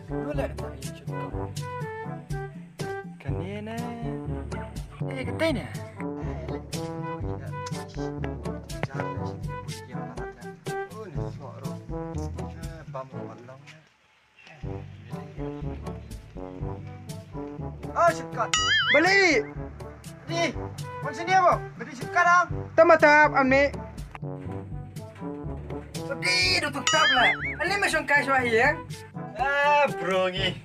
Boleh tak yang cakap? Kanina. Katanya. Oh, shortcut. Balik. Ni, macam sini apa? Beri shortcut dah. Tamatap, amni. Di, tutup tap lah. Ini macam kaya suai yang. Bro ni.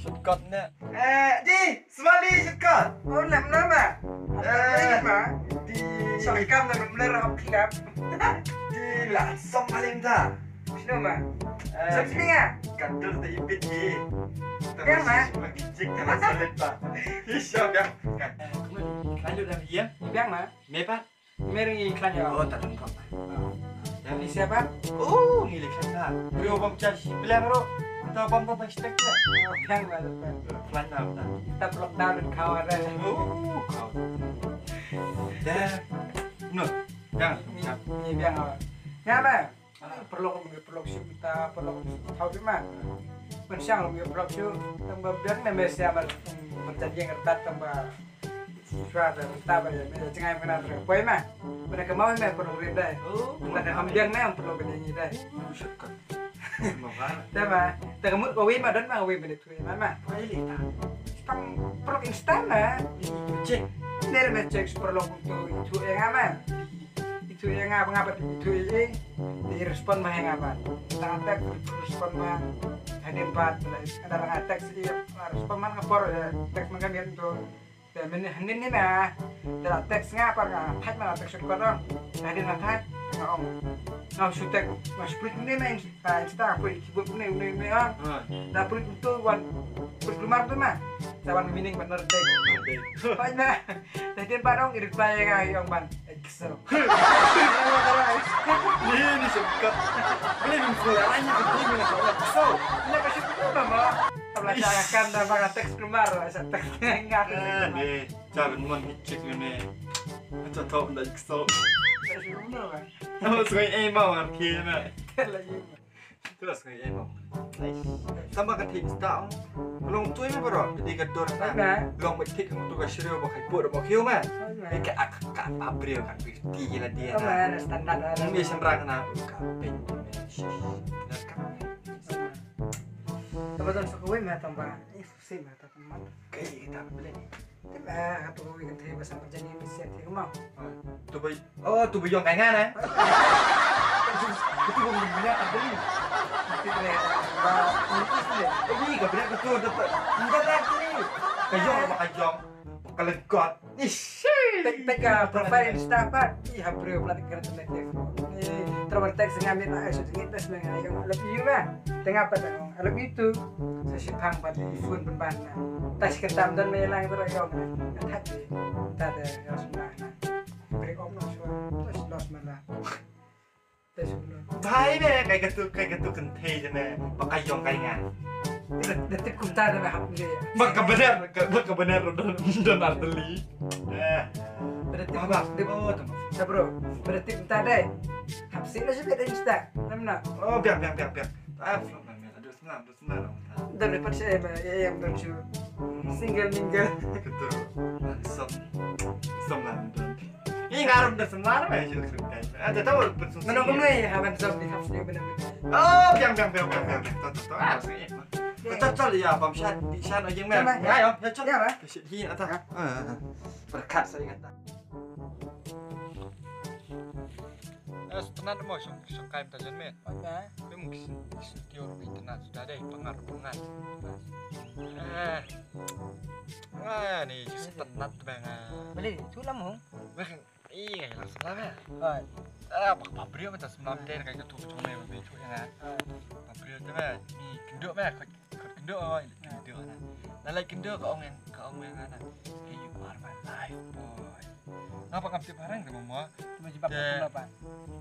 Shortcut nak. Di, semali shortcut. Oh, lama. Di, Syakam dan benar-benar hilap. di lah, paling dah. Sino ma? Sini ah. Kandung tak ipit ni. Yang mana? Magicik kalau salit tak. Hisap yang. Lanjut lagi ya. Yang mana? Mepat. Mereng iklan ya. Oh, tak lengkap. Yang ini siapa? Oh, ni leksan dah. Beliau bom charge. Bilang bro. Tahu bom bom stek tak? Yang mana? Plan apa? Kita lockdown dan kawan ada. Oh, kau. Dah. No. Yang. Ini yang apa? Ngapa? Perlu kita perlu tahu di mana. Mensiang perlu tambah biar Malaysia berjanji ngertat tambah suara kita bayar. Jangan pernah terpoy mah. Mereka mau mah perlu berdaya. Mereka hambiang mah perlu berdaya dah. Syukur. Dah mah. Tengah kau win mah dan mah win berdaya tu mah. Pang perlu instan mah. Cek. Dari macam perlu untuk itu yang apa? Itu yang apa itu ini direspon mah yang apa? Attack respon mah ada empat ada orang attack sih respon mah ngapor teks mah kan gitu. Dan ini nah ada teks ngapa nggak? Hat mah teks sudah dong. Ada nggak ngomong. Ngau sutek mas prit ini mah insta prit kibut ini ah. Dapur itu wan berkelumar tuh mah. Sawan mining bener deh. Banyak. Tadi barong irit bayar yang ban. Excel. Ini syukur. Boleh mengkulangannya begini nak orang kesal. Ini pasti betul mama. Belajarkan dan pakai teks keluar, teks enggak. Ni, cara menghicik ni. Macam tahu nak kesal. Nama sekali emau artinya. Terus sekali emau. Sama kan tim stang. Long tu ini berapa? Jadi kedor sana. Long betik untuk kasih pakai put pakai kiu mah. Ikat akak pabrik kan bukti lah dia. Mana standar ada. Ini senrang na kapin. Betul suka weh mah tambah. Sih mah teman. Kayak kita beli. Tapi apa kau ingin terima bahasa perjanjian Indonesia tiga mau? Tu boy. Oh, tu boy yang kangen eh. Itu belum punya ada ni. Itu ternyata Ini gak benar betul dapat. Enggak tak ni. Kayong apa kayong? Kelegot. Ish. Teka profile Insta apa? Ih, hampir pelatih internet ya. Terus teks ngambil aja sedikit tes mengenai yang lebih mah. Tengah apa tengah? Lebih itu. Saya simpang pada phone berbana. Tas ketam dan melang terus yang. Hati. Tadi yang sebenarnya. Break off no suara. Terus los mana? Tes ulang. Baik deh kayak gitu kente je meh. Pakai yang kaingan. Detik kuntar dan hap ni. Maka benar dan arteli. Berarti Apa? di Oh, teman. bro. Berarti kuntar deh. Hap sih lah sebab Insta. Mana? Oh, biar. Aduh senang. Daripada saya yang bercu single minggu. Betul. Som London. Ini ngaruh dah senang meh je kerja. Ada tahu betul. Menunggu ni hawan zombie hap sih benar-benar. Oh, biar. Tahu. Betul ya, Bam Syad. Di sana aja meh. Ayo, ya cok. Ya, Pak. Kesit hin atas. Berkat saya kata. Setelah mau sungkai tajan meh. Memang teori internet sudah ada pengaruh. Ni setelah banget. Beli tu lama. Iya, langsung lah. Pabrik macam semalam dia kayak gitu cuma yang begitu ya kan. Pabrik tu meh, ni kenduk meh, kenduk nah. Nalai kenduk kau orang mana? Hey, you are my life boy. Ngapa ngapti barang ke mama? Cuma jebak apa?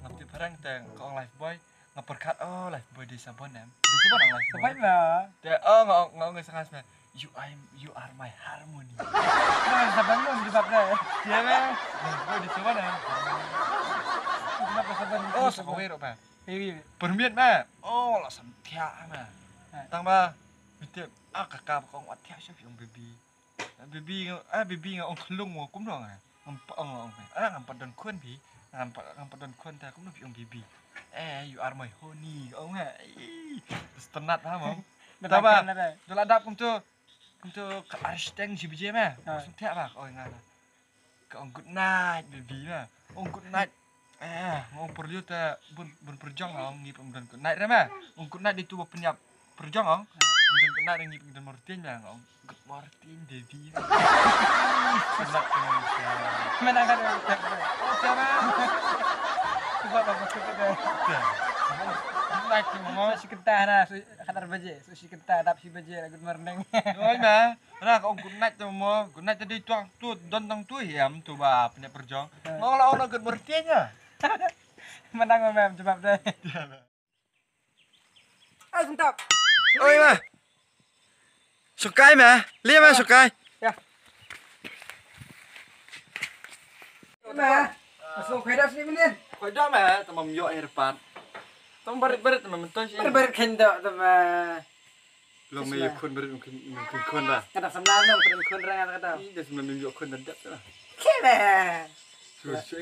Ngapti barang teng kau life boy ngaperkat life boy di Sabonem. Di Sabonem life boy. Sebab lah. Dia ngau ngesangas meh. You are my harmony. Nah, saban lu jebak dah. Dia meh, life boy di Sabonem. Oh, sakawe ro ba. Permian ma. Oh, la santia ma. Tang ba. Bitte kakak kong atia siya yung baby. Baby nga ong klung mo kum dong. Ngam padon kun bi. Ngam padon kun ta kum yung baby. You are my honey. Oh nga. Stenat ha mo. Ta ba. Dula dap kum tu aristeng si bije ma. Santia ba. Oh nga. Ong good night baby ma. Ong good night. Ngong perlu ta bun perjang ong ngip dan good night ma. Ong good night itu penyap perjang ong. Kemudian kena dengan ngip dan Martin lah ngong. Good Martin baby. Enak Indonesia. Mana kan? Oh, siapa? Coba bagus kita. Like mo. Si kentah na, kadar baje. Si kentah dap si baje good morning. Oh na. Nah, kung good night mo. Good night tadi tuang tu dontang tu hiam tu ba punya perjang. Ngolah ono good Martin nya. Menang mem coba deh. Ah, sebentar. Oi ma. Sukai ma. Lihat ma sukai. Ya. Ma. Masuk kaya sini bener. Kau dah ma, tamam yo air depan. Tamam barit tamam mentos. Ber kendo sama. Lo me kun barit mungkin kun lah. Kada sembilan dong, kun rangan kata. Iya sebelum yo kun dadat lah. Kene. Susu.